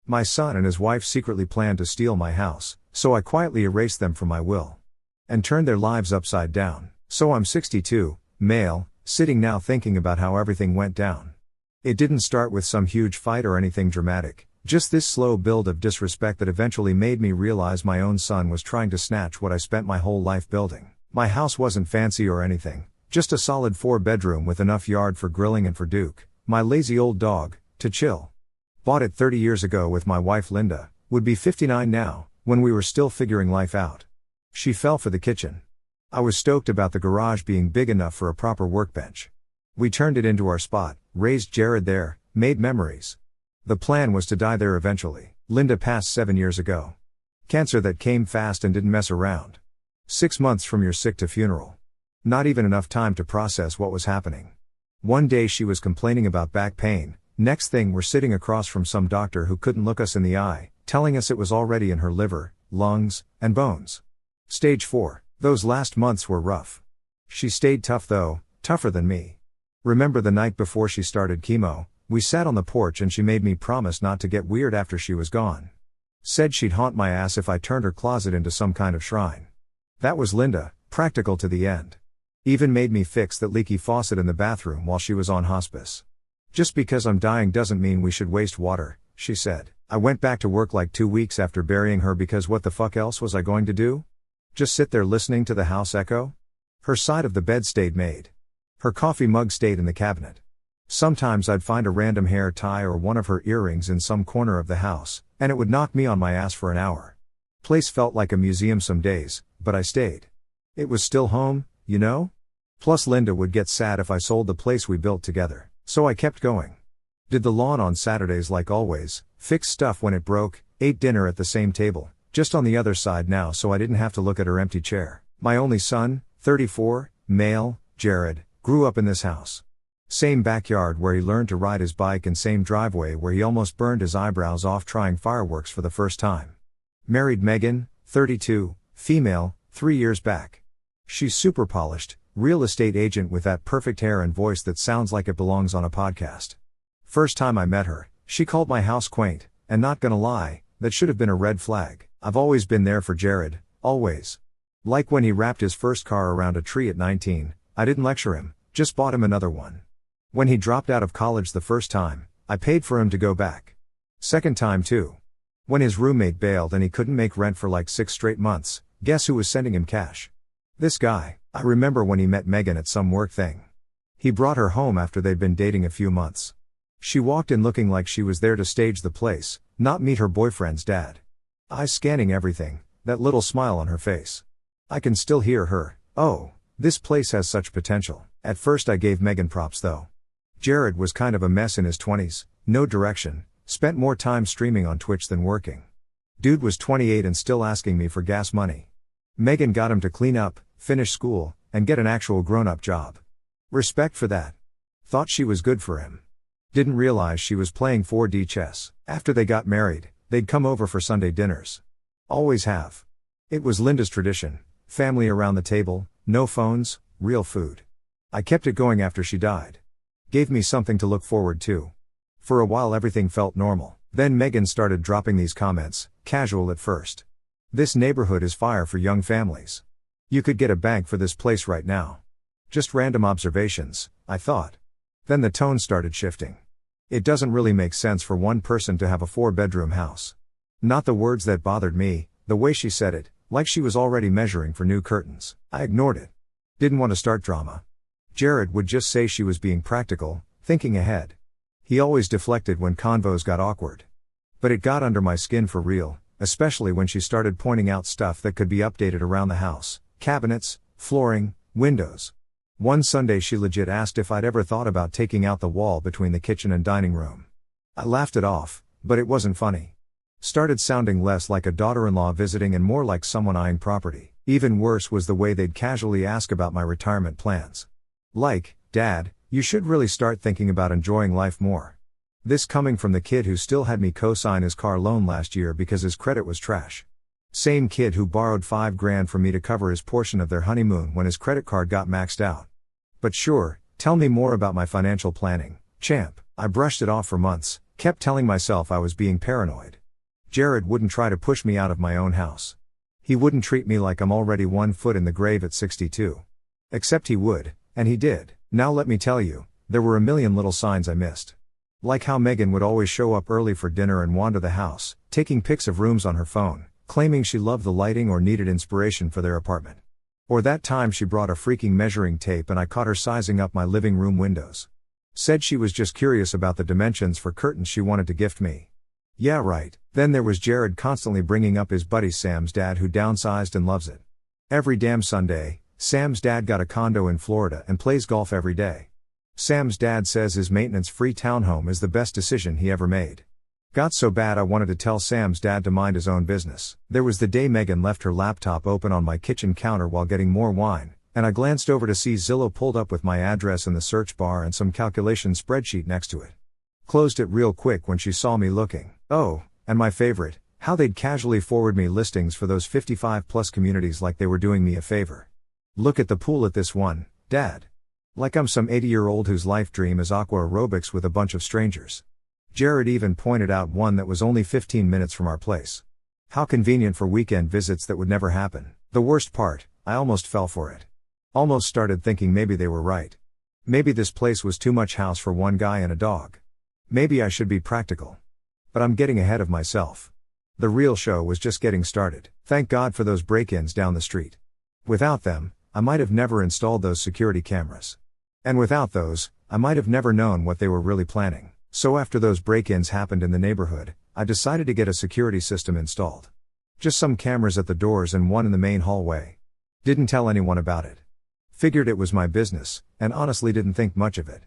My son and his wife secretly planned to steal my house, so I quietly erased them from my will. And turned their lives upside down. So I'm 62, male, sitting now thinking about how everything went down. It didn't start with some huge fight or anything dramatic, just this slow build of disrespect that eventually made me realize my own son was trying to snatch what I spent my whole life building. My house wasn't fancy or anything, just a solid 4-bedroom with enough yard for grilling and for Duke, my lazy old dog, to chill. Bought it 30 years ago with my wife Linda, would be 59 now, when we were still figuring life out. She fell for the kitchen. I was stoked about the garage being big enough for a proper workbench. We turned it into our spot, raised Jared there, made memories. The plan was to die there eventually. Linda passed 7 years ago. Cancer that came fast and didn't mess around. 6 months from your sick to funeral. Not even enough time to process what was happening. One day she was complaining about back pain, next thing we're sitting across from some doctor who couldn't look us in the eye, telling us it was already in her liver, lungs, and bones. Stage 4. Those last months were rough. She stayed tough though, tougher than me. Remember the night before she started chemo, we sat on the porch and she made me promise not to get weird after she was gone. Said she'd haunt my ass if I turned her closet into some kind of shrine. That was Linda, practical to the end. Even made me fix that leaky faucet in the bathroom while she was on hospice. Just because I'm dying doesn't mean we should waste water, she said. I went back to work like 2 weeks after burying her because what the fuck else was I going to do? Just sit there listening to the house echo? Her side of the bed stayed made. Her coffee mug stayed in the cabinet. Sometimes I'd find a random hair tie or one of her earrings in some corner of the house, and it would knock me on my ass for an hour. Place felt like a museum some days, but I stayed. It was still home, you know? Plus Linda would get sad if I sold the place we built together, so I kept going. Did the lawn on Saturdays like always, fixed stuff when it broke, ate dinner at the same table, just on the other side now so I didn't have to look at her empty chair. My only son, 34, male, Jared, grew up in this house. Same backyard where he learned to ride his bike and same driveway where he almost burned his eyebrows off trying fireworks for the first time. Married Megan, 32, female, 3 years back. She's super polished, real estate agent with that perfect hair and voice that sounds like it belongs on a podcast. First time I met her, she called my house quaint, and not gonna lie, that should have been a red flag. I've always been there for Jared, always. Like when he wrapped his first car around a tree at 19, I didn't lecture him, just bought him another one. When he dropped out of college the first time, I paid for him to go back. Second time too. When his roommate bailed and he couldn't make rent for like 6 straight months, guess who was sending him cash? This guy. I remember when he met Megan at some work thing. He brought her home after they'd been dating a few months. She walked in looking like she was there to stage the place, not meet her boyfriend's dad. Eyes scanning everything, that little smile on her face. I can still hear her, "Oh, this place has such potential." At first I gave Megan props though. Jared was kind of a mess in his 20s, no direction, spent more time streaming on Twitch than working. Dude was 28 and still asking me for gas money. Megan got him to clean up, finish school, and get an actual grown-up job. Respect for that. Thought she was good for him. Didn't realize she was playing 4D chess. After they got married, they'd come over for Sunday dinners. Always have. It was Linda's tradition, family around the table, no phones, real food. I kept it going after she died. Gave me something to look forward to. For a while everything felt normal, then Megan started dropping these comments, casual at first. This neighborhood is fire for young families. You could get a bank for this place right now. Just random observations, I thought. Then the tone started shifting. It doesn't really make sense for one person to have a 4-bedroom house. Not the words that bothered me, the way she said it, like she was already measuring for new curtains. I ignored it. Didn't want to start drama. Jared would just say she was being practical, thinking ahead. He always deflected when convos got awkward. But it got under my skin for real, especially when she started pointing out stuff that could be updated around the house. Cabinets, flooring, windows. One Sunday she legit asked if I'd ever thought about taking out the wall between the kitchen and dining room. I laughed it off, but it wasn't funny. Started sounding less like a daughter-in-law visiting and more like someone eyeing property. Even worse was the way they'd casually ask about my retirement plans. Like, "Dad, you should really start thinking about enjoying life more." This coming from the kid who still had me co-sign his car loan last year because his credit was trash. Same kid who borrowed $5,000 from me to cover his portion of their honeymoon when his credit card got maxed out. But sure, tell me more about my financial planning, champ. I brushed it off for months, kept telling myself I was being paranoid. Jared wouldn't try to push me out of my own house. He wouldn't treat me like I'm already 1 foot in the grave at 62. Except he would, and he did. Now let me tell you, there were a million little signs I missed. Like how Megan would always show up early for dinner and wander the house, taking pics of rooms on her phone, claiming she loved the lighting or needed inspiration for their apartment. Or that time she brought a freaking measuring tape and I caught her sizing up my living room windows. Said she was just curious about the dimensions for curtains she wanted to gift me. Yeah, right. Then there was Jared constantly bringing up his buddy Sam's dad who downsized and loves it. Every damn Sunday, Sam's dad got a condo in Florida and plays golf every day. Sam's dad says his maintenance-free townhome is the best decision he ever made. Got so bad I wanted to tell Sam's dad to mind his own business. There was the day Megan left her laptop open on my kitchen counter while getting more wine, and I glanced over to see Zillow pulled up with my address in the search bar and some calculation spreadsheet next to it. Closed it real quick when she saw me looking. Oh, and my favorite, how they'd casually forward me listings for those 55+ communities like they were doing me a favor. Look at the pool at this one, Dad. Like I'm some 80-year-old whose life dream is aqua aerobics with a bunch of strangers. Jared even pointed out one that was only 15 minutes from our place. How convenient for weekend visits that would never happen. The worst part, I almost fell for it. Almost started thinking maybe they were right. Maybe this place was too much house for one guy and a dog. Maybe I should be practical. But I'm getting ahead of myself. The real show was just getting started. Thank God for those break-ins down the street. Without them, I might have never installed those security cameras. And without those, I might have never known what they were really planning. So after those break-ins happened in the neighborhood, I decided to get a security system installed. Just some cameras at the doors and one in the main hallway. Didn't tell anyone about it. Figured it was my business, and honestly didn't think much of it.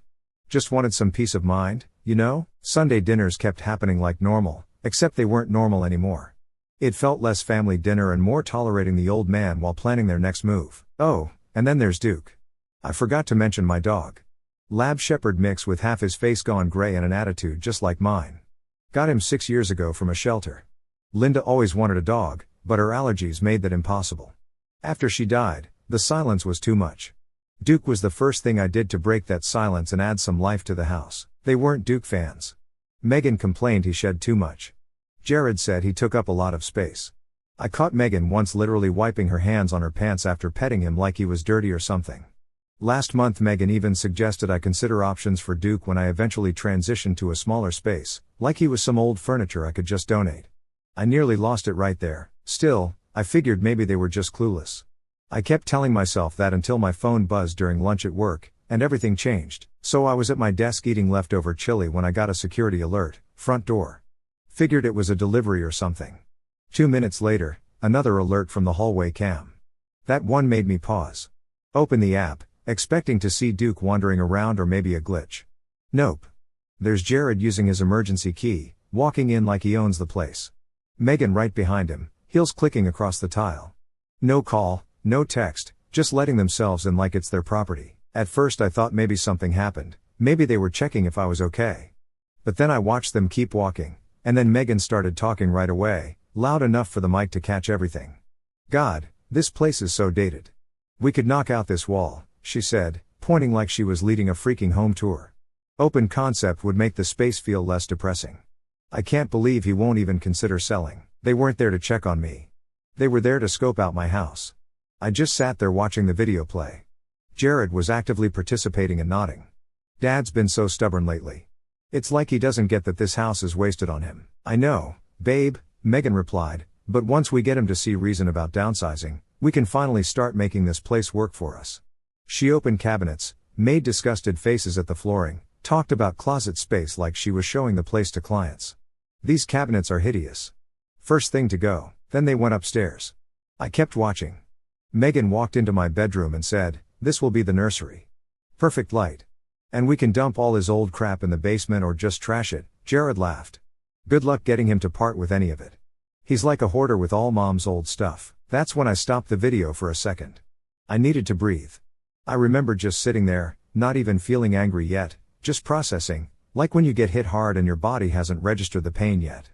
Just wanted some peace of mind, you know? Sunday dinners kept happening like normal, except they weren't normal anymore. It felt less family dinner and more tolerating the old man while planning their next move. Oh, and then there's Duke. I forgot to mention my dog. Lab Shepherd mix with half his face gone gray and an attitude just like mine. Got him 6 years ago from a shelter. Linda always wanted a dog, but her allergies made that impossible. After she died, the silence was too much. Duke was the first thing I did to break that silence and add some life to the house. They weren't Duke fans. Megan complained he shed too much. Jared said he took up a lot of space. I caught Megan once literally wiping her hands on her pants after petting him like he was dirty or something. Last month Megan even suggested I consider options for Duke when I eventually transitioned to a smaller space, like he was some old furniture I could just donate. I nearly lost it right there. Still, I figured maybe they were just clueless. I kept telling myself that until my phone buzzed during lunch at work, and everything changed. So I was at my desk eating leftover chili when I got a security alert, front door. Figured it was a delivery or something. 2 minutes later, another alert from the hallway cam. That one made me pause. Open the app, expecting to see Duke wandering around or maybe a glitch. Nope. There's Jared using his emergency key, walking in like he owns the place. Megan right behind him, heels clicking across the tile. No call, no text, just letting themselves in like it's their property. At first I thought maybe something happened, maybe they were checking if I was okay. But then I watched them keep walking, and then Megan started talking right away, loud enough for the mic to catch everything. God, this place is so dated. We could knock out this wall, she said, pointing like she was leading a freaking home tour. Open concept would make the space feel less depressing. I can't believe he won't even consider selling. They weren't there to check on me. They were there to scope out my house. I just sat there watching the video play. Jared was actively participating and nodding. Dad's been so stubborn lately. It's like he doesn't get that this house is wasted on him. I know, babe, Megan replied, but once we get him to see reason about downsizing, we can finally start making this place work for us. She opened cabinets, made disgusted faces at the flooring, talked about closet space like she was showing the place to clients. These cabinets are hideous. First thing to go, then they went upstairs. I kept watching. Megan walked into my bedroom and said, "This will be the nursery. Perfect light. And we can dump all his old crap in the basement or just trash it." Jared laughed. Good luck getting him to part with any of it. He's like a hoarder with all mom's old stuff. That's when I stopped the video for a second. I needed to breathe. I remember just sitting there, not even feeling angry yet, just processing, like when you get hit hard and your body hasn't registered the pain yet.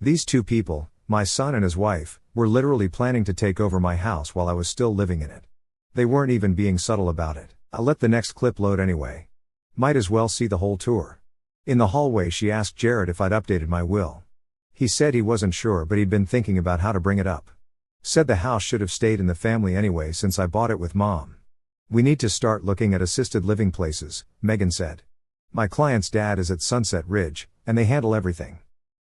These two people, my son and his wife, were literally planning to take over my house while I was still living in it. They weren't even being subtle about it. I'll let the next clip load anyway. Might as well see the whole tour. In the hallway she asked Jared if I'd updated my will. He said he wasn't sure, but he'd been thinking about how to bring it up. Said the house should have stayed in the family anyway since I bought it with Mom. We need to start looking at assisted living places, Megan said. My client's dad is at Sunset Ridge, and they handle everything.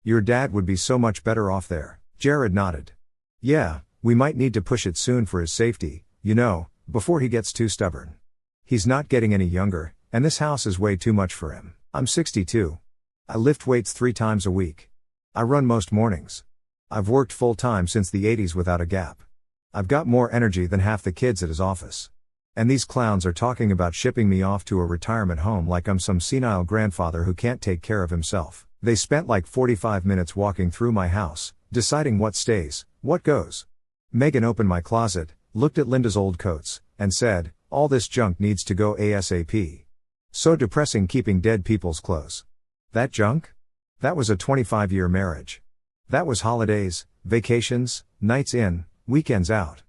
Your dad would be so much better off there. Jared nodded. Yeah, we might need to push it soon for his safety, before he gets too stubborn. He's not getting any younger, and this house is way too much for him. I'm 62. I lift weights 3 times a week. I run most mornings. I've worked full-time since the 80s without a gap. I've got more energy than half the kids at his office. And these clowns are talking about shipping me off to a retirement home like I'm some senile grandfather who can't take care of himself. They spent like 45 minutes walking through my house, deciding what stays, what goes. Megan opened my closet, looked at Linda's old coats, and said, all this junk needs to go ASAP. So depressing keeping dead people's clothes. That junk? That was a 25-year marriage. That was holidays, vacations, nights in, weekends out.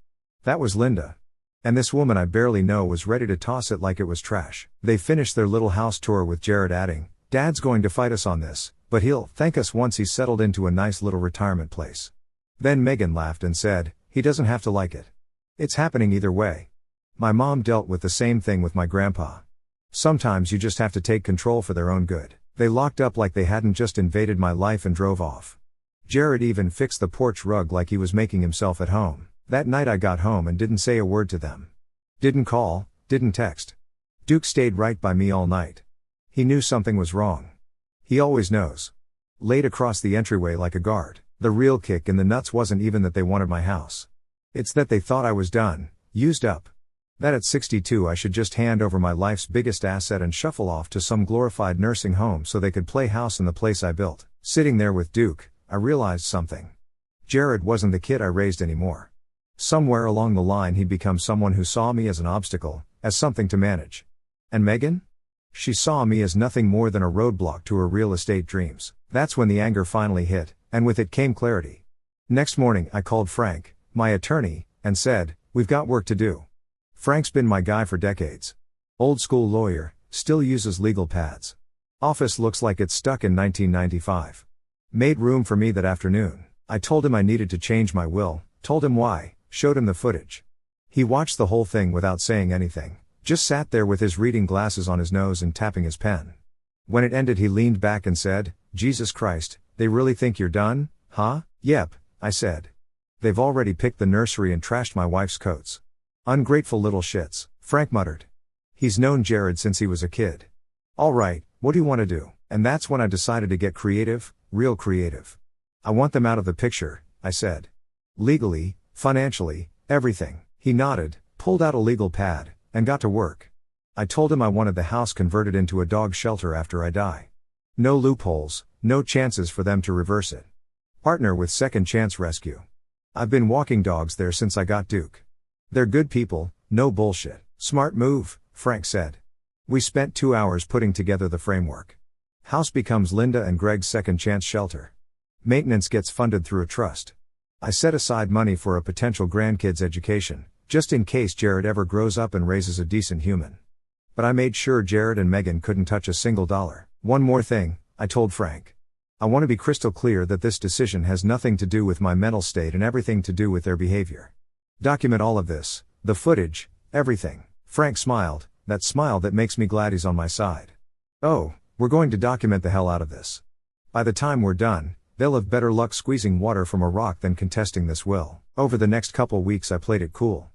That was Linda. And this woman I barely know was ready to toss it like it was trash. They finished their little house tour with Jared adding, Dad's going to fight us on this, but he'll thank us once he's settled into a nice little retirement place. Then Megan laughed and said, he doesn't have to like it. It's happening either way. My mom dealt with the same thing with my grandpa. Sometimes you just have to take control for their own good. They locked up like they hadn't just invaded my life and drove off. Jared even fixed the porch rug like he was making himself at home. That night I got home and didn't say a word to them. Didn't call, didn't text. Duke stayed right by me all night. He knew something was wrong. He always knows. Laid across the entryway like a guard. The real kick in the nuts wasn't even that they wanted my house. It's that they thought I was done, used up. That at 62 I should just hand over my life's biggest asset and shuffle off to some glorified nursing home so they could play house in the place I built. Sitting there with Duke, I realized something. Jared wasn't the kid I raised anymore. Somewhere along the line he'd become someone who saw me as an obstacle, as something to manage. And Megan? She saw me as nothing more than a roadblock to her real estate dreams. That's when the anger finally hit, and with it came clarity. Next morning I called Frank, my attorney, and said, we've got work to do. Frank's been my guy for decades. Old school lawyer, still uses legal pads. Office looks like it's stuck in 1995. Made room for me that afternoon. I told him I needed to change my will, told him why, showed him the footage. He watched the whole thing without saying anything, just sat there with his reading glasses on his nose and tapping his pen. When it ended he leaned back and said, Jesus Christ, they really think you're done, huh? Yep, I said. They've already picked the nursery and trashed my wife's coats. Ungrateful little shits, Frank muttered. He's known Jared since he was a kid. All right, what do you want to do? And that's when I decided to get creative, real creative. I want them out of the picture, I said. Legally, financially, everything. He nodded, pulled out a legal pad, and got to work. I told him I wanted the house converted into a dog shelter after I die. No loopholes, no chances for them to reverse it. Partner with Second Chance Rescue. I've been walking dogs there since I got Duke. They're good people, no bullshit. Smart move, Frank said. We spent 2 hours putting together the framework. House becomes Linda and Greg's second chance shelter. Maintenance gets funded through a trust. I set aside money for a potential grandkid's education, just in case Jared ever grows up and raises a decent human. But I made sure Jared and Megan couldn't touch a single dollar. One more thing, I told Frank. I want to be crystal clear that this decision has nothing to do with my mental state and everything to do with their behavior. Document all of this, the footage, everything. Frank smiled, that smile that makes me glad he's on my side. Oh, we're going to document the hell out of this. By the time we're done, they'll have better luck squeezing water from a rock than contesting this will. Over the next couple weeks I played it cool.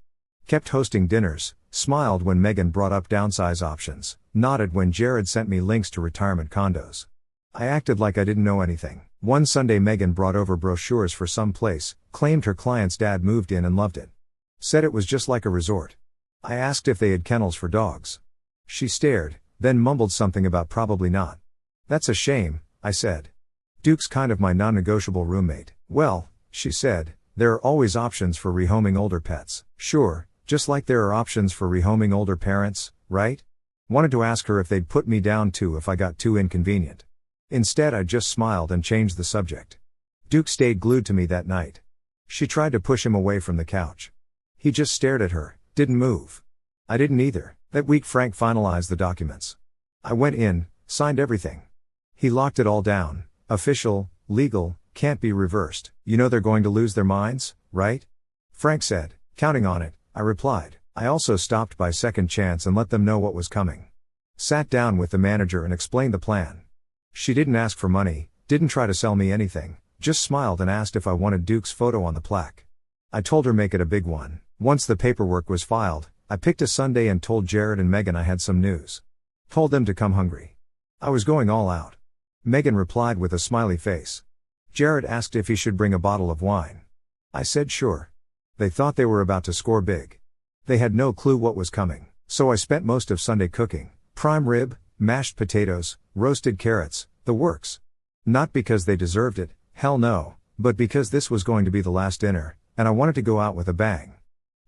Kept hosting dinners, smiled when Megan brought up downsize options, nodded when Jared sent me links to retirement condos. I acted like I didn't know anything. One Sunday Megan brought over brochures for some place, claimed her client's dad moved in and loved it. Said it was just like a resort. I asked if they had kennels for dogs. She stared, then mumbled something about probably not. That's a shame, I said. Duke's kind of my non-negotiable roommate. Well, she said, there are always options for rehoming older pets. Sure, just like there are options for rehoming older parents, right? Wanted to ask her if they'd put me down too if I got too inconvenient. Instead I just smiled and changed the subject. Duke stayed glued to me that night. She tried to push him away from the couch. He just stared at her, didn't move. I didn't either. That week Frank finalized the documents. I went in, signed everything. He locked it all down, official, legal, can't be reversed. You know they're going to lose their minds, right? Frank said. Counting on it, I replied. I also stopped by Second Chance and let them know what was coming. Sat down with the manager and explained the plan. She didn't ask for money, didn't try to sell me anything, just smiled and asked if I wanted Duke's photo on the plaque. I told her make it a big one. Once the paperwork was filed, I picked a Sunday and told Jared and Megan I had some news. Told them to come hungry. I was going all out. Megan replied with a smiley face. Jared asked if he should bring a bottle of wine. I said sure. They thought they were about to score big. They had no clue what was coming, so I spent most of Sunday cooking. Prime rib, mashed potatoes, roasted carrots, the works. Not because they deserved it, hell no, but because this was going to be the last dinner, and I wanted to go out with a bang.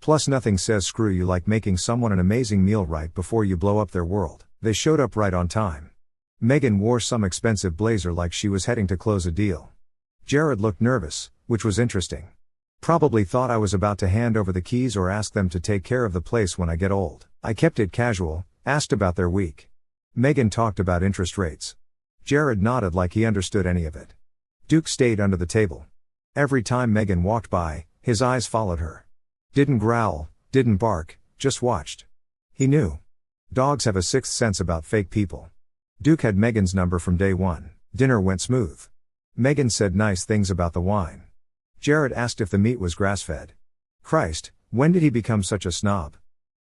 Plus nothing says screw you like making someone an amazing meal right before you blow up their world. They showed up right on time. Megan wore some expensive blazer like she was heading to close a deal. Jared looked nervous, which was interesting. Probably thought I was about to hand over the keys or ask them to take care of the place when I get old. I kept it casual, asked about their week. Megan talked about interest rates. Jared nodded like he understood any of it. Duke stayed under the table. Every time Megan walked by, his eyes followed her. Didn't growl, didn't bark, just watched. He knew. Dogs have a sixth sense about fake people. Duke had Megan's number from day one. Dinner went smooth. Megan said nice things about the wine. Jared asked if the meat was grass-fed. Christ, when did he become such a snob?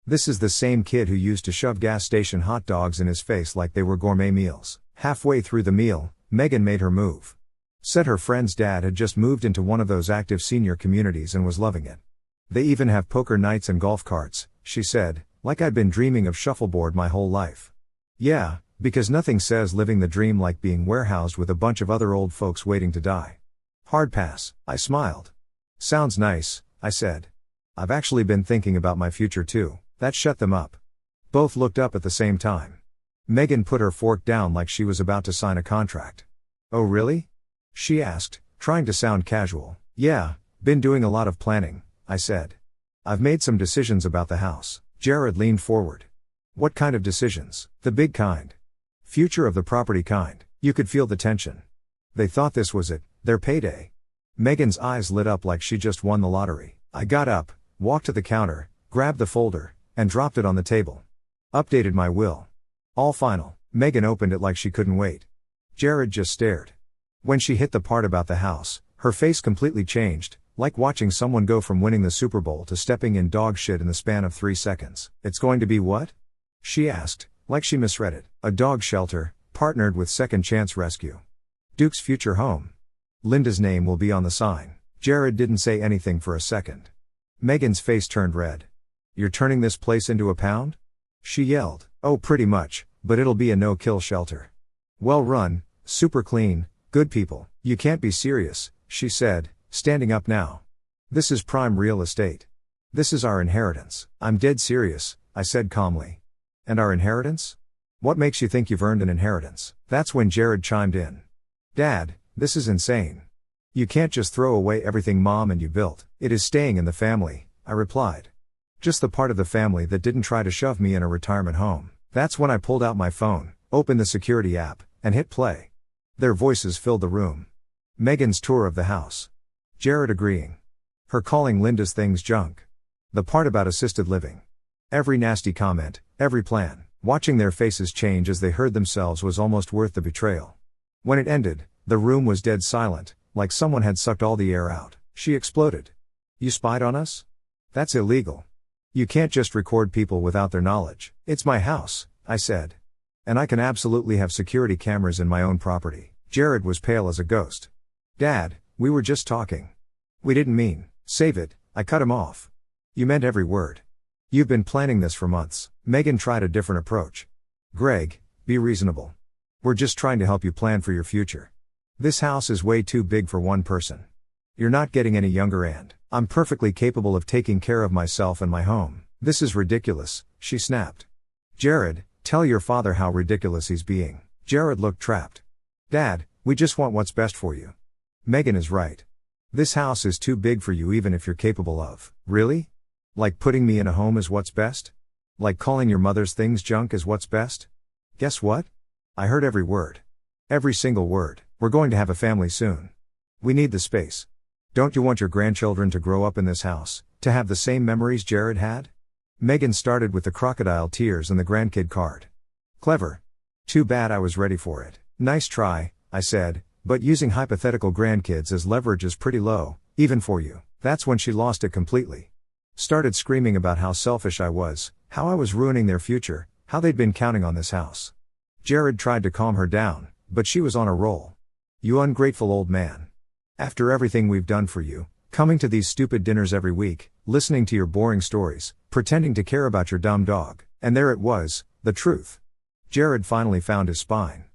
This is the same kid who used to shove gas station hot dogs in his face like they were gourmet meals. Halfway through the meal, Megan made her move. Said her friend's dad had just moved into one of those active senior communities and was loving it. They even have poker nights and golf carts, she said, like I'd been dreaming of shuffleboard my whole life. Yeah, because nothing says living the dream like being warehoused with a bunch of other old folks waiting to die. Hard pass, I smiled. Sounds nice, I said. I've actually been thinking about my future too. That shut them up. Both looked up at the same time. Megan put her fork down like she was about to sign a contract. Oh really? She asked, trying to sound casual. Yeah, been doing a lot of planning, I said. I've made some decisions about the house. Jared leaned forward. What kind of decisions? The big kind. Future of the property kind. You could feel the tension. They thought this was it, their payday. Megan's eyes lit up like she just won the lottery. I got up, walked to the counter, grabbed the folder, and dropped it on the table. Updated my will. All final. Megan opened it like she couldn't wait. Jared just stared. When she hit the part about the house, her face completely changed, like watching someone go from winning the Super Bowl to stepping in dog shit in the span of 3 seconds. It's going to be what? She asked, like she misread it. A dog shelter, partnered with Second Chance Rescue. Duke's future home. Linda's name will be on the sign. Jared didn't say anything for a second. Megan's face turned red. You're turning this place into a pound? She yelled. Oh, pretty much, but it'll be a no-kill shelter. Well run, super clean, good people. You can't be serious, she said, standing up now. This is prime real estate. This is our inheritance. I'm dead serious, I said calmly. And our inheritance? What makes you think you've earned an inheritance? That's when Jared chimed in. Dad, this is insane. You can't just throw away everything Mom and you built. It is staying in the family, I replied. Just the part of the family that didn't try to shove me in a retirement home. That's when I pulled out my phone, opened the security app, and hit play. Their voices filled the room. Megan's tour of the house. Jared agreeing. Her calling Linda's things junk. The part about assisted living. Every nasty comment, every plan. Watching their faces change as they heard themselves was almost worth the betrayal. When it ended, the room was dead silent, like someone had sucked all the air out. She exploded. You spied on us? That's illegal. You can't just record people without their knowledge. It's my house, I said. And I can absolutely have security cameras in my own property. Jared was pale as a ghost. Dad, we were just talking. We didn't mean. Save it, I cut him off. You meant every word. You've been planning this for months. Megan tried a different approach. Greg, be reasonable. We're just trying to help you plan for your future. This house is way too big for one person. You're not getting any younger and I'm perfectly capable of taking care of myself and my home. This is ridiculous, she snapped. Jared, tell your father how ridiculous he's being. Jared looked trapped. Dad, we just want what's best for you. Megan is right. This house is too big for you even if you're capable of. Really? Like putting me in a home is what's best? Like calling your mother's things junk is what's best? Guess what? I heard every word. Every single word. We're going to have a family soon. We need the space. Don't you want your grandchildren to grow up in this house, to have the same memories Jared had? Megan started with the crocodile tears and the grandkid card. Clever. Too bad I was ready for it. Nice try, I said, but using hypothetical grandkids as leverage is pretty low, even for you. That's when she lost it completely. Started screaming about how selfish I was, how I was ruining their future, how they'd been counting on this house. Jared tried to calm her down, but she was on a roll. You ungrateful old man. After everything we've done for you, coming to these stupid dinners every week, listening to your boring stories, pretending to care about your dumb dog, and there it was, the truth. Jared finally found his spine.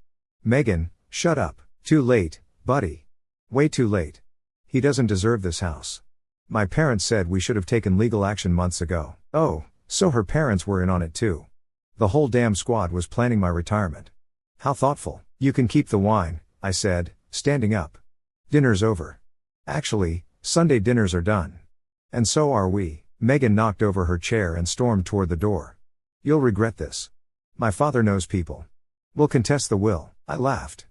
Megan, shut up. Too late, buddy. Way too late. He doesn't deserve this house. My parents said we should have taken legal action months ago. Oh, so her parents were in on it too. The whole damn squad was planning my retirement. How thoughtful. You can keep the wine, I said, standing up. Dinner's over. Actually, Sunday dinners are done. And so are we. Megan knocked over her chair and stormed toward the door. You'll regret this. My father knows people. We'll contest the will, I laughed.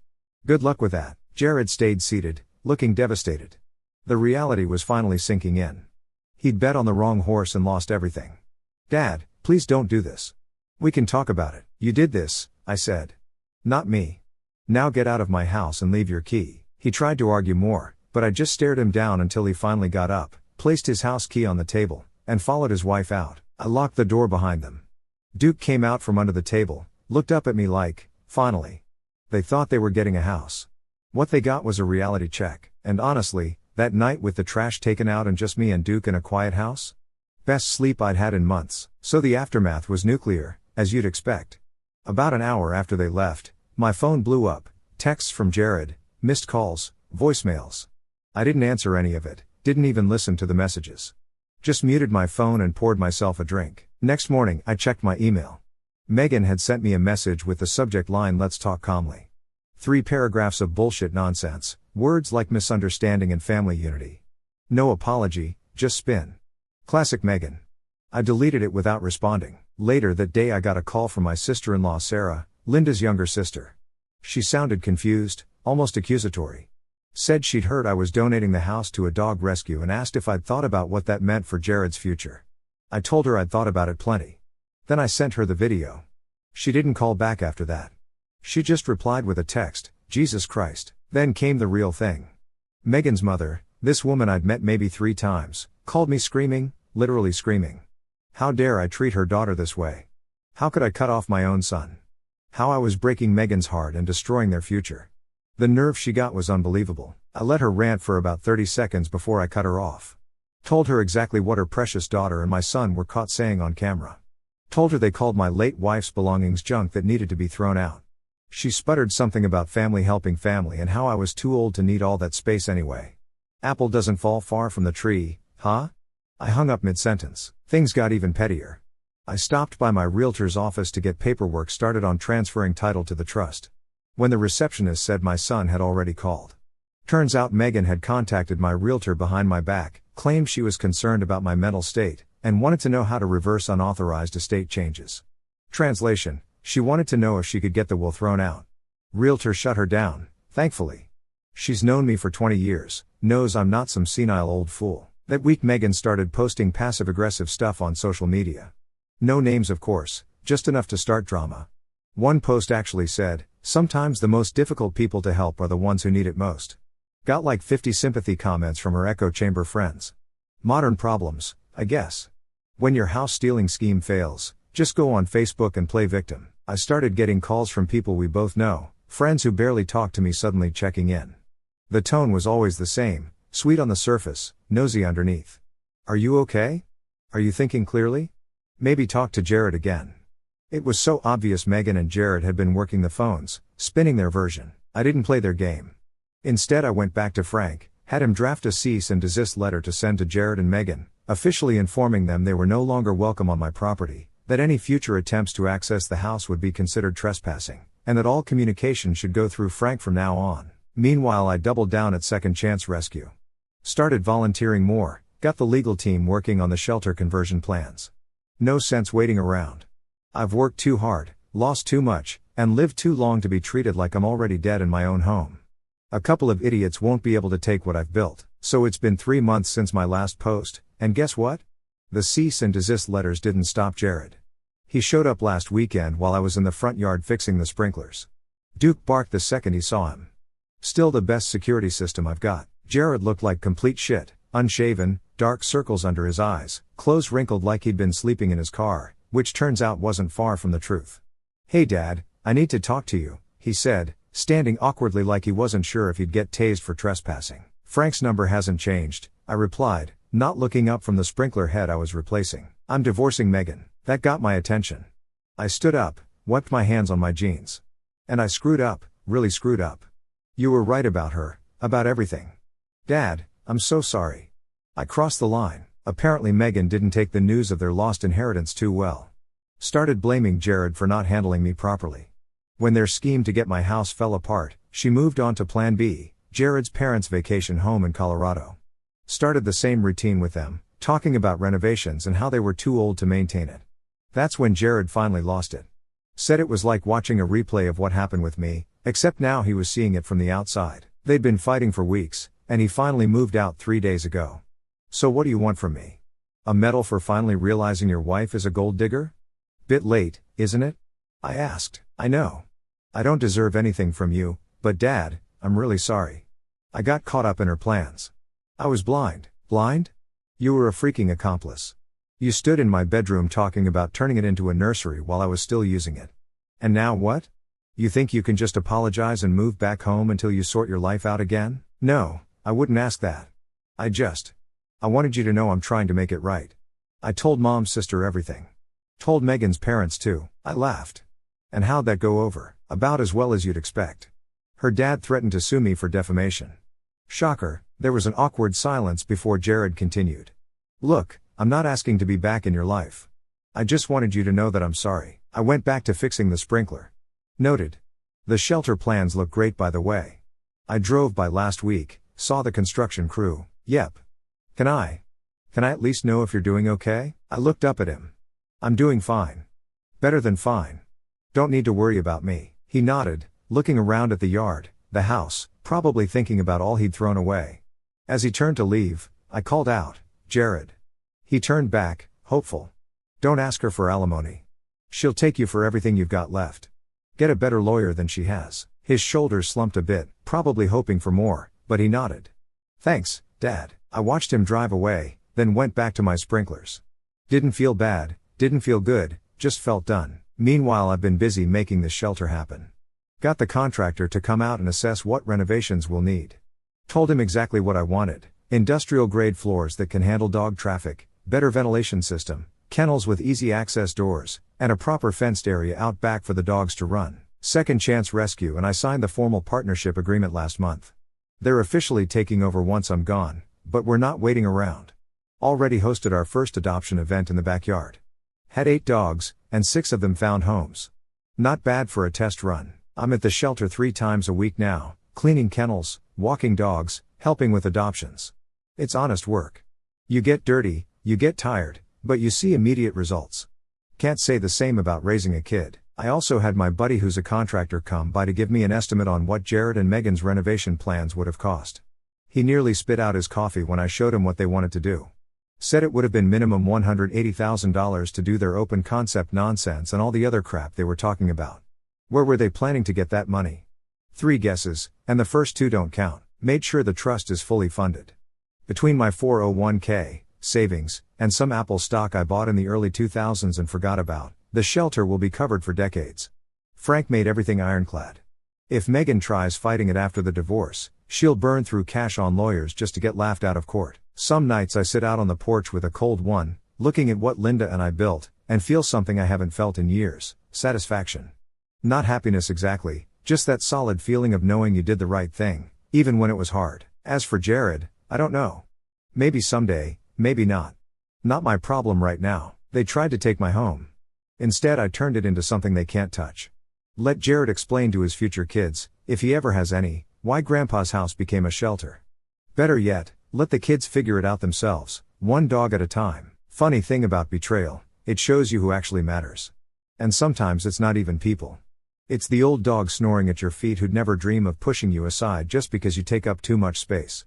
Good luck with that. Jared stayed seated, looking devastated. The reality was finally sinking in. He'd bet on the wrong horse and lost everything. Dad, please don't do this. We can talk about it. You did this, I said. Not me. Now get out of my house and leave your key. He tried to argue more, but I just stared him down until he finally got up, placed his house key on the table, and followed his wife out. I locked the door behind them. Duke came out from under the table, looked up at me like, finally. They thought they were getting a house. What they got was a reality check, and honestly, that night with the trash taken out and just me and Duke in a quiet house? Best sleep I'd had in months, so the aftermath was nuclear, as you'd expect. About an hour after they left, my phone blew up, texts from Jared, missed calls, voicemails. I didn't answer any of it, didn't even listen to the messages. Just muted my phone and poured myself a drink. Next morning, I checked my email. Megan had sent me a message with the subject line "Let's talk calmly." 3 paragraphs of bullshit nonsense, words like misunderstanding and family unity. No apology, just spin. Classic Megan. I deleted it without responding. Later that day I got a call from my sister-in-law Sarah, Linda's younger sister. She sounded confused, almost accusatory. Said she'd heard I was donating the house to a dog rescue and asked if I'd thought about what that meant for Jared's future. I told her I'd thought about it plenty. Then I sent her the video. She didn't call back after that. She just replied with a text, Jesus Christ. Then came the real thing. Megan's mother, this woman I'd met maybe 3 times, called me screaming, literally screaming. How dare I treat her daughter this way? How could I cut off my own son? How I was breaking Megan's heart and destroying their future. The nerve she got was unbelievable. I let her rant for about 30 seconds before I cut her off. Told her exactly what her precious daughter and my son were caught saying on camera. Told her they called my late wife's belongings junk that needed to be thrown out. She sputtered something about family helping family and how I was too old to need all that space anyway. Apple doesn't fall far from the tree, huh? I hung up mid-sentence. Things got even pettier. I stopped by my realtor's office to get paperwork started on transferring title to the trust. When the receptionist said my son had already called. Turns out Megan had contacted my realtor behind my back, claimed she was concerned about my mental state, and wanted to know how to reverse unauthorized estate changes. Translation: she wanted to know if she could get the will thrown out. Realtor shut her down, thankfully. She's known me for 20 years, knows I'm not some senile old fool. That week Megan started posting passive-aggressive stuff on social media. No names of course, just enough to start drama. One post actually said, sometimes the most difficult people to help are the ones who need it most. Got like 50 sympathy comments from her echo chamber friends. Modern problems, I guess. When your house stealing scheme fails, just go on Facebook and play victim. I started getting calls from people we both know, friends who barely talk to me suddenly checking in. The tone was always the same, sweet on the surface, nosy underneath. Are you okay? Are you thinking clearly? Maybe talk to Jared again. It was so obvious Megan and Jared had been working the phones, spinning their version. I didn't play their game. Instead I went back to Frank, had him draft a cease and desist letter to send to Jared and Megan, officially informing them they were no longer welcome on my property, that any future attempts to access the house would be considered trespassing, and that all communication should go through Frank from now on. Meanwhile I doubled down at Second Chance Rescue. Started volunteering more, got the legal team working on the shelter conversion plans. No sense waiting around. I've worked too hard, lost too much, and lived too long to be treated like I'm already dead in my own home. A couple of idiots won't be able to take what I've built. So it's been 3 months since my last post, and guess what? The cease and desist letters didn't stop Jared. He showed up last weekend while I was in the front yard fixing the sprinklers. Duke barked the second he saw him. Still the best security system I've got. Jared looked like complete shit, unshaven, dark circles under his eyes, clothes wrinkled like he'd been sleeping in his car, which turns out wasn't far from the truth. "Hey Dad, I need to talk to you," he said, standing awkwardly like he wasn't sure if he'd get tased for trespassing. "Frank's number hasn't changed," I replied, not looking up from the sprinkler head I was replacing. "I'm divorcing Megan." That got my attention. I stood up, wiped my hands on my jeans. "And I screwed up, really screwed up." "You were right about her, about everything." "Dad, I'm so sorry. I crossed the line." Apparently Megan didn't take the news of their lost inheritance too well. Started blaming Jared for not handling me properly. When their scheme to get my house fell apart, she moved on to Plan B, Jared's parents' vacation home in Colorado. Started the same routine with them, talking about renovations and how they were too old to maintain it. That's when Jared finally lost it. Said it was like watching a replay of what happened with me, except now he was seeing it from the outside. They'd been fighting for weeks, and he finally moved out 3 days ago. "So what do you want from me? A medal for finally realizing your wife is a gold digger? Bit late, isn't it?" I asked. "I know. I don't deserve anything from you, but Dad, I'm really sorry. I got caught up in her plans. I was blind." "Blind? You were a freaking accomplice. You stood in my bedroom talking about turning it into a nursery while I was still using it. And now what? You think you can just apologize and move back home until you sort your life out again?" "No, I wouldn't ask that. I wanted you to know I'm trying to make it right. I told Mom's sister everything. Told Megan's parents too." I laughed. "And how'd that go over?" "About as well as you'd expect. Her dad threatened to sue me for defamation." Shocker, there was an awkward silence before Jared continued. "Look, I'm not asking to be back in your life. I just wanted you to know that I'm sorry." I went back to fixing the sprinkler. Noted. The shelter plans look great by the way. I drove by last week, saw the construction crew. Yep. Can I at least know if you're doing okay?" I looked up at him. "I'm doing fine. Better than fine. Don't need to worry about me." He nodded, looking around at the yard, the house, probably thinking about all he'd thrown away. As he turned to leave, I called out, "Jared." He turned back, hopeful. "Don't ask her for alimony. She'll take you for everything you've got left. Get a better lawyer than she has." His shoulders slumped a bit, probably hoping for more, but he nodded. "Thanks, Dad." I watched him drive away, then went back to my sprinklers. Didn't feel bad, didn't feel good, just felt done. Meanwhile I've been busy making this shelter happen. Got the contractor to come out and assess what renovations we'll need. Told him exactly what I wanted: industrial grade floors that can handle dog traffic, better ventilation system, kennels with easy access doors, and a proper fenced area out back for the dogs to run. Second chance rescue, and I signed the formal partnership agreement last month. They're officially taking over once I'm gone, but we're not waiting around. Already hosted our first adoption event in the backyard. Had 8 dogs, and 6 of them found homes. Not bad for a test run. I'm at the shelter 3 times a week now, cleaning kennels, walking dogs, helping with adoptions. It's honest work. You get dirty, you get tired, but you see immediate results. Can't say the same about raising a kid. I also had my buddy who's a contractor come by to give me an estimate on what Jared and Megan's renovation plans would have cost. He nearly spit out his coffee when I showed him what they wanted to do. Said it would have been minimum $180,000 to do their open concept nonsense and all the other crap they were talking about. Where were they planning to get that money? 3 guesses, and the first 2 don't count. Made sure the trust is fully funded. Between my 401k, savings, and some Apple stock I bought in the early 2000s and forgot about, the shelter will be covered for decades. Frank made everything ironclad. If Megan tries fighting it after the divorce, she'll burn through cash on lawyers just to get laughed out of court. Some nights I sit out on the porch with a cold one, looking at what Linda and I built, and feel something I haven't felt in years: satisfaction. Not happiness exactly, just that solid feeling of knowing you did the right thing, even when it was hard. As for Jared, I don't know. Maybe someday, maybe not. Not my problem right now. They tried to take my home. Instead I turned it into something they can't touch. Let Jared explain to his future kids, if he ever has any, why Grandpa's house became a shelter. Better yet, let the kids figure it out themselves, one dog at a time. Funny thing about betrayal, it shows you who actually matters. And sometimes it's not even people. It's the old dog snoring at your feet who'd never dream of pushing you aside just because you take up too much space.